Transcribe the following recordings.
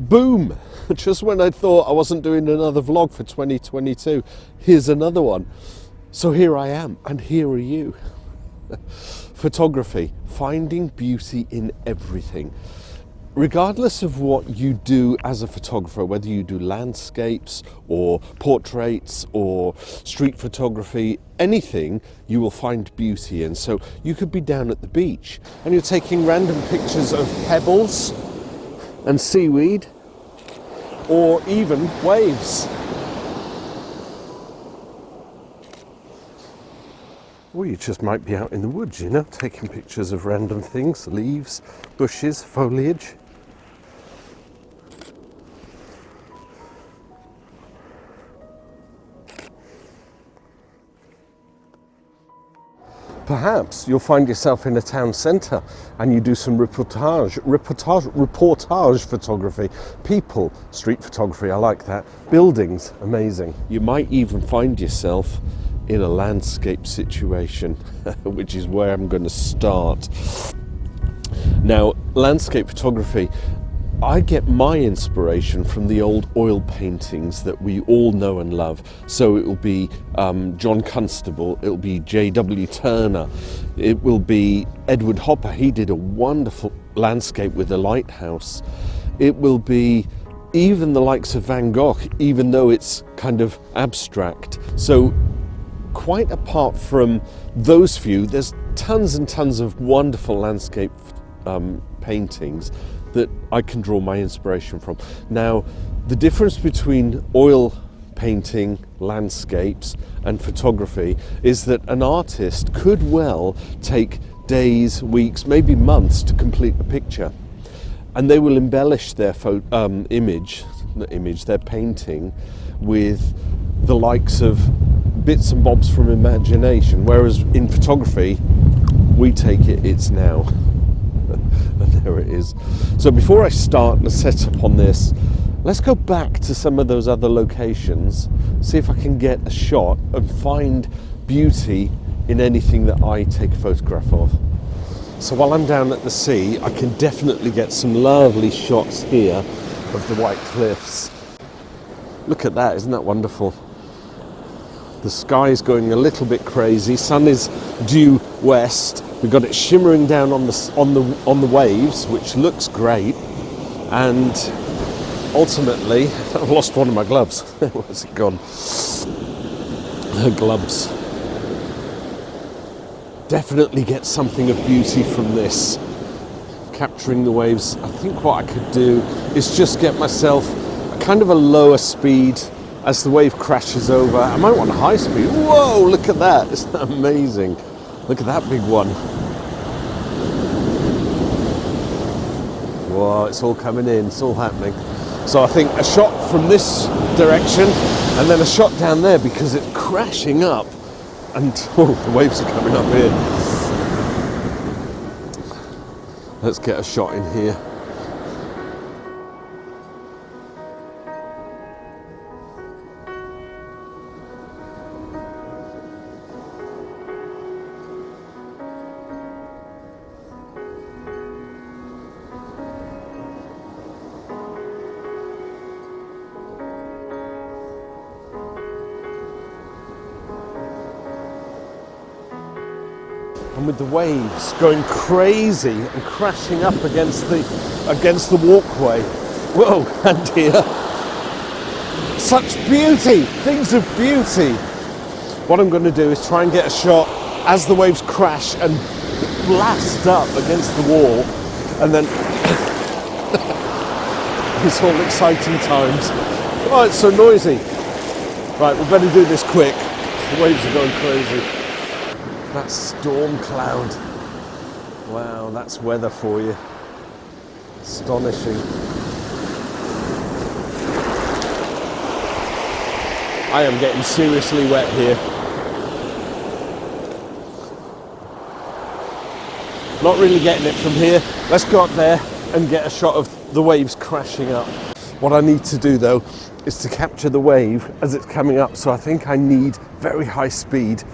boom, just when I thought I wasn't doing another vlog for 2022, here's another one. So here I am, and here are you. Photography, finding beauty in everything. Regardless of what you do as a photographer, whether you do landscapes or portraits or street photography, anything you will find beauty in. So you could be down at the beach and you're taking random pictures of pebbles and seaweed or even waves. Or you just might be out in the woods, you know, taking pictures of random things, leaves, bushes, foliage. Perhaps you'll find yourself in a town centre and you do some reportage photography. People, street photography, I like that. Buildings, amazing. You might even find yourself in a landscape situation, which is where I'm going to start. Now, landscape photography, I get my inspiration from the old oil paintings that we all know and love. So it will be John Constable, it will be J.W. Turner, it will be Edward Hopper. He did a wonderful landscape with a lighthouse. It will be even the likes of Van Gogh, even though it's kind of abstract. So quite apart from those few, there's tons and tons of wonderful landscape paintings that I can draw my inspiration from. Now, the difference between oil painting, landscapes and photography is that an artist could well take days, weeks, maybe months to complete a picture, and they will embellish their their painting with the likes of bits and bobs from imagination, whereas in photography we take it, it's now. And there it is. So before I start and set up on this, let's go back to some of those other locations, see if I can get a shot and find beauty in anything that I take a photograph of. So while I'm down at the sea, I can definitely get some lovely shots here of the white cliffs. Look at that, isn't that wonderful? The sky is going a little bit crazy. Sun is due west. We've got it shimmering down on the waves, which looks great. And ultimately, I've lost one of my gloves. Where's it gone? The gloves. Definitely get something of beauty from this. Capturing the waves. I think what I could do is just get myself a kind of a lower speed as the wave crashes over. I might want a high speed. Whoa, look at that. Isn't that amazing? Look at that big one. Whoa, it's all coming in, it's all happening. So I think a shot from this direction and then a shot down there because it's crashing up and the waves are coming up here. Let's get a shot in here. And with the waves going crazy and crashing up against the walkway. Whoa, and here, such beauty, things of beauty. What I'm going to do is try and get a shot as the waves crash and blast up against the wall, and then it's all exciting times. Oh, it's so noisy. Right, we better do this quick. The waves are going crazy. That storm cloud. Wow, that's weather for you. Astonishing. I am getting seriously wet here. Not really getting it from here. Let's go up there and get a shot of the waves crashing up. What I need to do though is to capture the wave as it's coming up, so I think I need very high speed.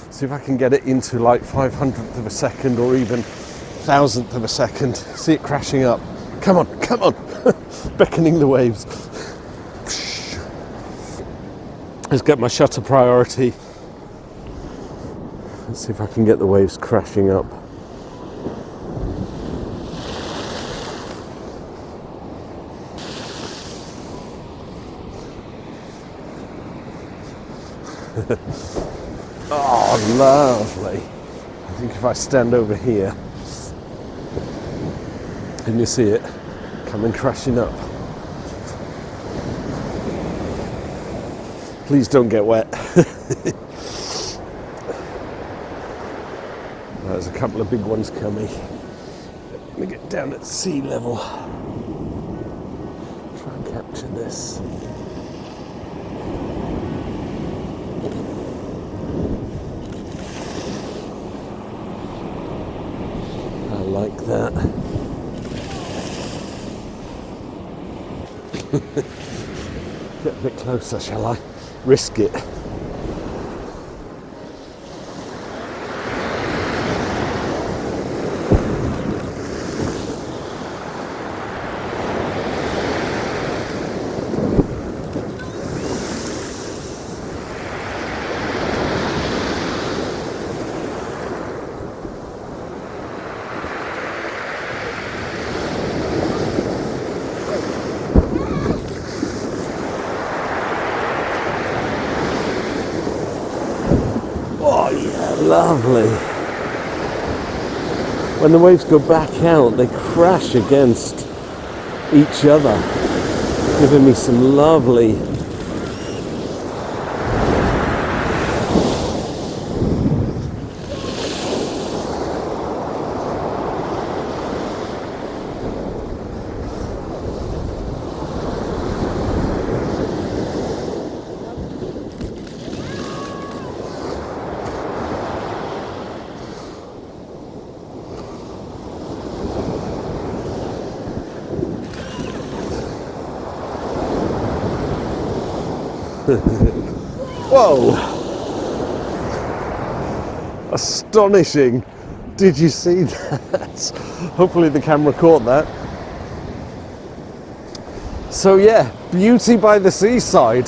See if I can get it into like 500th of a second or even 1000th of a second. See it crashing up. Come on, come on. beckoning the waves. Let's get my shutter priority. Let's see if I can get the waves crashing up. Oh, lovely. I think if I stand over here, can you see it coming crashing up? Please don't get wet. There's a couple of big ones coming. Let me get down at sea level. Try and capture this. I like that. Get a bit closer, shall I? Risk it. Lovely. When the waves go back out, they crash against each other, giving me some lovely Whoa! Astonishing! Did you see that? Hopefully the camera caught that. So yeah, beauty by the seaside.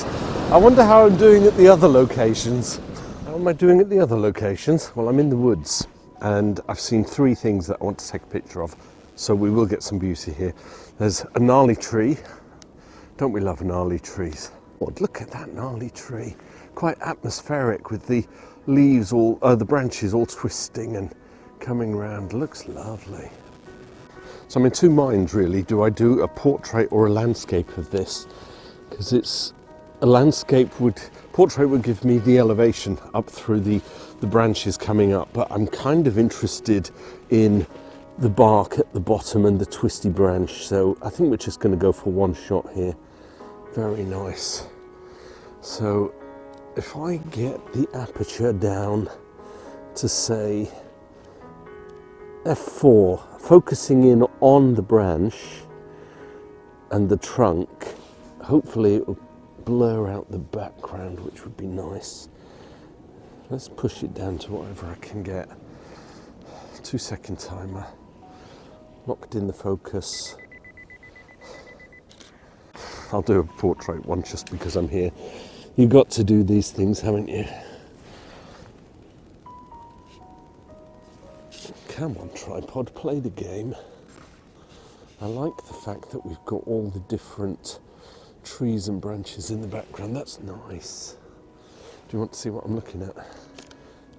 I wonder how I'm doing at the other locations. How am I doing at the other locations? Well, I'm in the woods and I've seen three things that I want to take a picture of. So we will get some beauty here. There's a gnarly tree. Don't we love gnarly trees? Oh, look at that gnarly tree. Quite atmospheric with the leaves all, the branches all twisting and coming round. Looks lovely. So I'm in two minds really. Do I do a portrait or a landscape of this? Because it's a portrait would give me the elevation up through the branches coming up, but I'm kind of interested in the bark at the bottom and the twisty branch. So I think we're just going to go for one shot here. Very nice. So if I get the aperture down to say f4, focusing in on the branch and the trunk, hopefully it will blur out the background, which would be nice. Let's push it down to whatever I can get. 2-second timer. Locked in the focus. I'll do a portrait one just because I'm here. You've got to do these things, haven't you? Come on, tripod, play the game. I like the fact that we've got all the different trees and branches in the background. That's nice. Do you want to see what I'm looking at?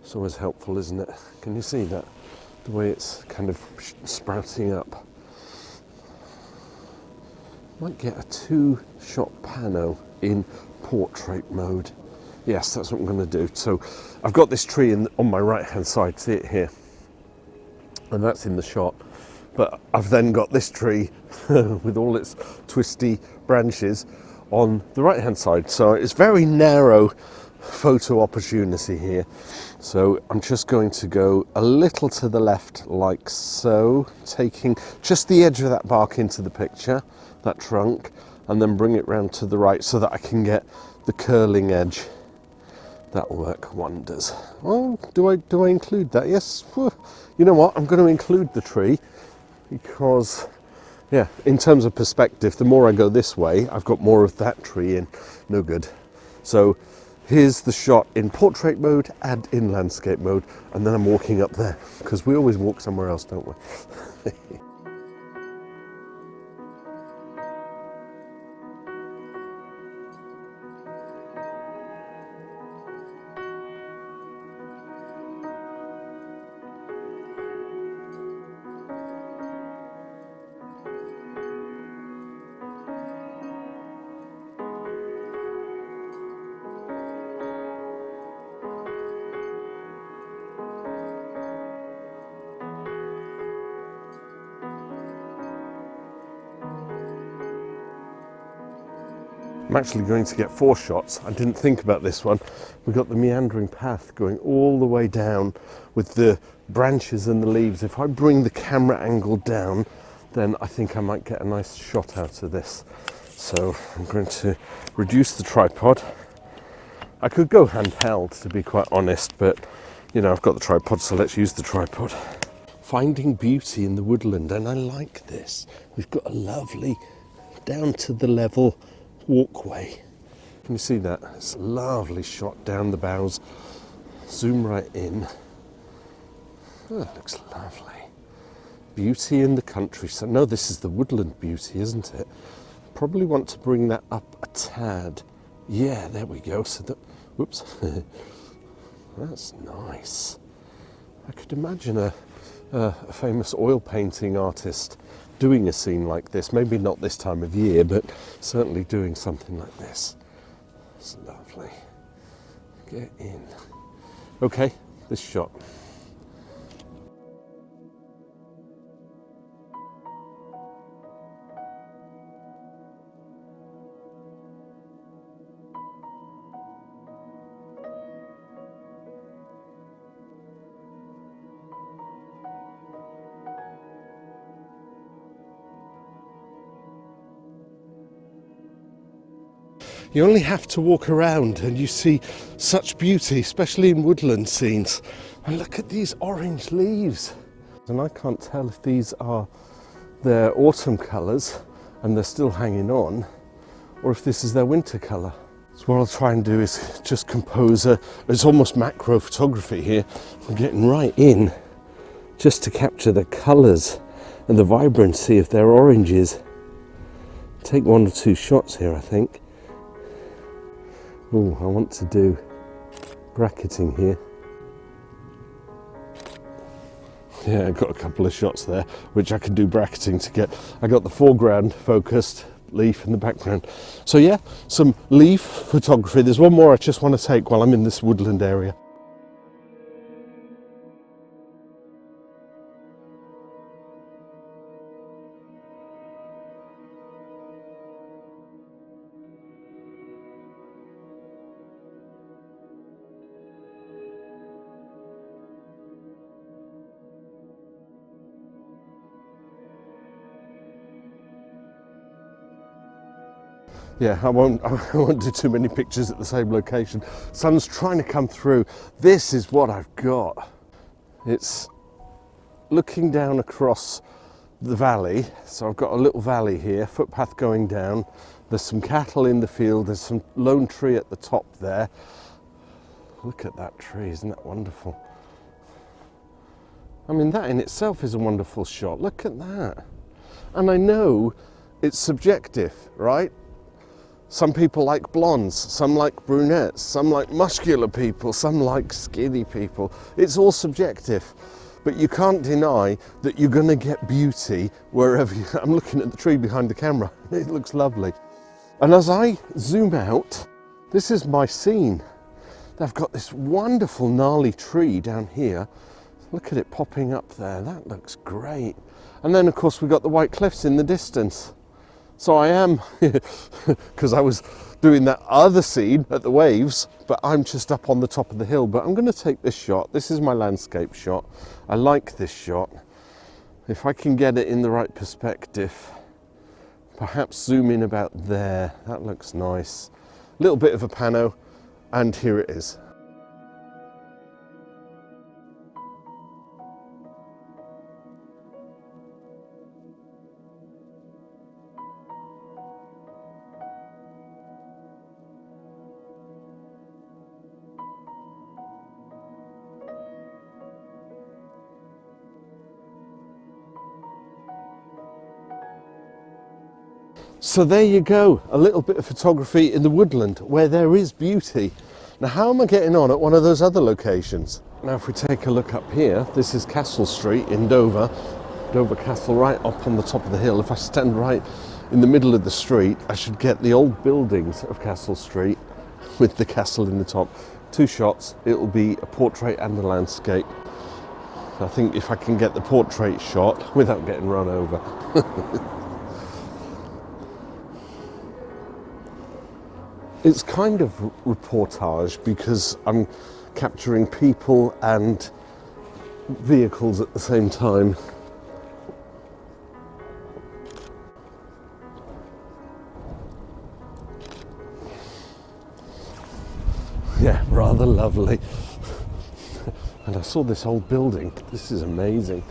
It's always helpful, isn't it? Can you see that? The way it's kind of sprouting up. Might get a 2-shot pano in portrait mode. Yes, that's what I'm going to do. So I've got this tree on my right hand side, see it here, and that's in the shot, but I've then got this tree with all its twisty branches on the right hand side, so it's very narrow photo opportunity here. So I'm just going to go a little to the left like so, taking just the edge of that bark into the picture, that trunk, and then bring it round to the right so that I can get the curling edge. That'll work wonders. Well, do I include that? Yes. You know what? I'm going to include the tree because Yeah, in terms of perspective, the more I go this way, I've got more of that tree in. No good. So here's the shot in portrait mode and in landscape mode, and then I'm walking up there, because we always walk somewhere else, don't we? I'm actually going to get 4 shots. I didn't think about this one. We've got the meandering path going all the way down with the branches and the leaves. If I bring the camera angle down, then I think I might get a nice shot out of this. So I'm going to reduce the tripod. I could go handheld, to be quite honest, but you know, I've got the tripod, so let's use the tripod. Finding beauty in the woodland, and I like this. We've got a lovely down to the level walkway. Can you see that? It's a lovely shot down the boughs. Zoom right in. Oh, it looks lovely. Beauty in the country. So no, this is the woodland beauty, isn't it? Probably want to bring that up a tad. Yeah, there we go. So that, whoops. That's nice. I could imagine a famous oil painting artist doing a scene like this, maybe not this time of year, but certainly doing something like this. It's lovely. Get in. Okay, this shot. You only have to walk around and you see such beauty, especially in woodland scenes. And look at these orange leaves. And I can't tell if these are their autumn colours and they're still hanging on, or if this is their winter colour. So what I'll try and do is just compose it's almost macro photography here. I'm getting right in just to capture the colours and the vibrancy of their oranges. Take 1 or 2 shots here, I think. Oh, I want to do bracketing here. Yeah, I got a couple of shots there, which I can do bracketing to get. I got the foreground focused, leaf in the background. So yeah, some leaf photography. There's one more I just want to take while I'm in this woodland area. Yeah, I won't do too many pictures at the same location. Sun's trying to come through. This is what I've got. It's looking down across the valley. So I've got a little valley here, footpath going down. There's some cattle in the field. There's some lone tree at the top there. Look at that tree, isn't that wonderful? I mean, that in itself is a wonderful shot. Look at that. And I know it's subjective, right? Some people like blondes, some like brunettes, some like muscular people, some like skinny people. It's all subjective, but you can't deny that you're going to get beauty wherever you... I'm looking at the tree behind the camera. It looks lovely. And as I zoom out, this is my scene. They've got this wonderful gnarly tree down here. Look at it popping up there. That looks great. And then, of course, we've got the white cliffs in the distance. So I am, because I was doing that other scene at the waves, but I'm just up on the top of the hill. But I'm going to take this shot. This is my landscape shot. I like this shot. If I can get it in the right perspective, perhaps zoom in about there. That looks nice. A little bit of a pano, and here it is. So there you go, a little bit of photography in the woodland where there is beauty. Now how am I getting on at one of those other locations? Now if we take a look up here, this is Castle Street in Dover. Dover Castle right up on the top of the hill. If I stand right in the middle of the street, I should get the old buildings of Castle Street with the castle in the top. 2 shots, it'll be a portrait and a landscape. I think if I can get the portrait shot without getting run over. It's kind of reportage because I'm capturing people and vehicles at the same time. Yeah, rather lovely. And I saw this old building. This is amazing.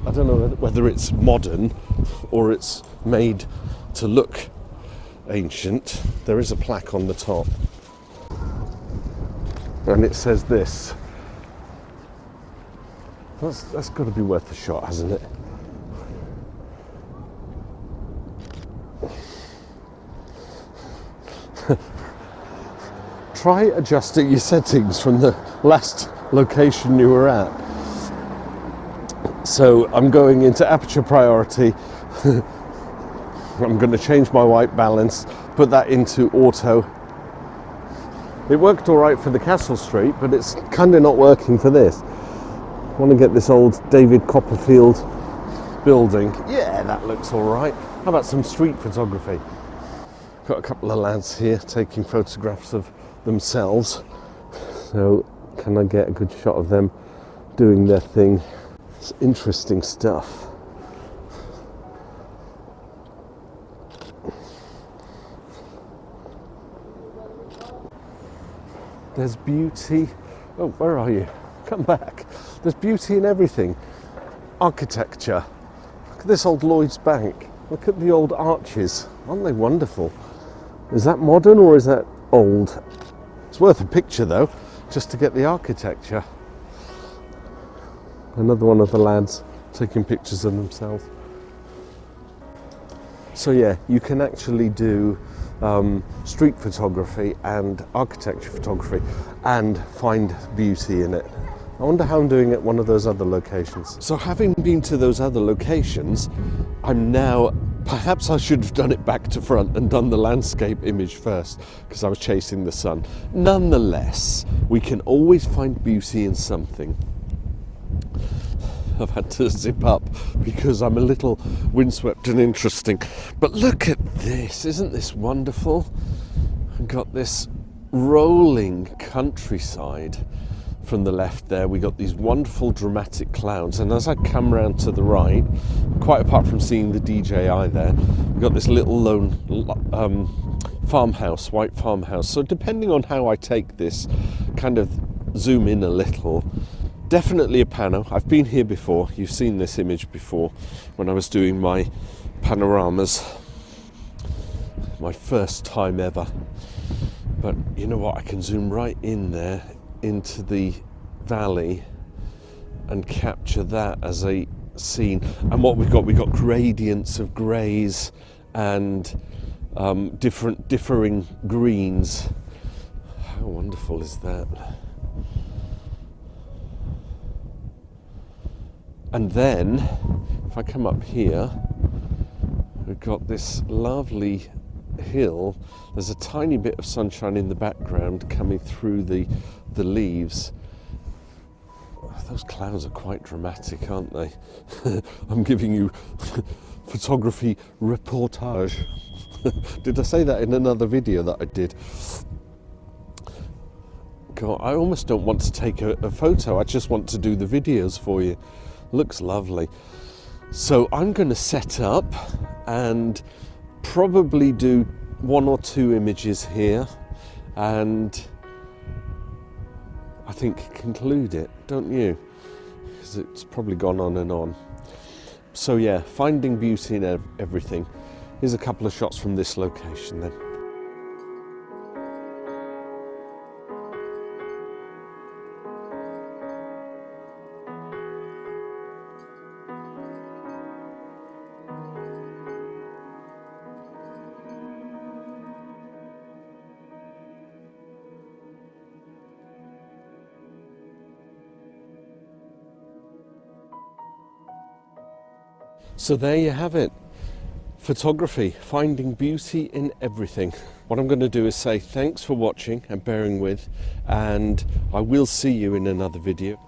I don't know whether it's modern or it's made to look ancient. There is a plaque on the top. And it says this. That's got to be worth a shot, hasn't it? Try adjusting your settings from the last location you were at. So I'm going into aperture priority. I'm going to change my white balance, put that into auto. It worked all right for the Castle Street, but it's kind of not working for this. I want to get this old David Copperfield building. Yeah, that looks all right. How about some street photography? Got a couple of lads here taking photographs of themselves. So can I get a good shot of them doing their thing? It's interesting stuff. There's beauty. Oh, where are you? Come back. There's beauty in everything. Architecture. Look at this old Lloyd's Bank. Look at the old arches. Aren't they wonderful? Is that modern or is that old? It's worth a picture though, just to get the architecture. Another one of the lads taking pictures of themselves. So yeah, you can actually do street photography and architecture photography and find beauty in it. I wonder how I'm doing at one of those other locations. So having been to those other locations, I'm now, perhaps I should have done it back to front and done the landscape image first because I was chasing the sun. Nonetheless, we can always find beauty in something. I've had to zip up because I'm a little windswept and interesting. But look at this, isn't this wonderful? I've got this rolling countryside from the left there. We got these wonderful dramatic clouds, and as I come round to the right, quite apart from seeing the DJI there, we've got this little lone farmhouse, white farmhouse. So depending on how I take this, kind of zoom in a little. Definitely a pano. I've been here before. You've seen this image before when I was doing my panoramas. My first time ever. But you know what? I can zoom right in there into the valley and capture that as a scene. And what we've got gradients of greys and differing greens. How wonderful is that? And then, if I come up here, we've got this lovely hill. There's a tiny bit of sunshine in the background coming through the leaves. Those clouds are quite dramatic, aren't they? I'm giving you photography reportage. Did I say that in another video that I did? God, I almost don't want to take a photo. I just want to do the videos for you. Looks lovely. So I'm going to set up and probably do 1 or 2 images here and I think conclude it, don't you? Because it's probably gone on and on. So yeah, finding beauty in everything. Here's a couple of shots from this location then. So there you have it. Photography, finding beauty in everything. What I'm going to do is say thanks for watching and bearing with, and I will see you in another video.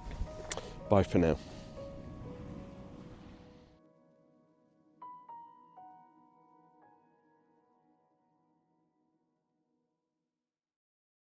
Bye for now.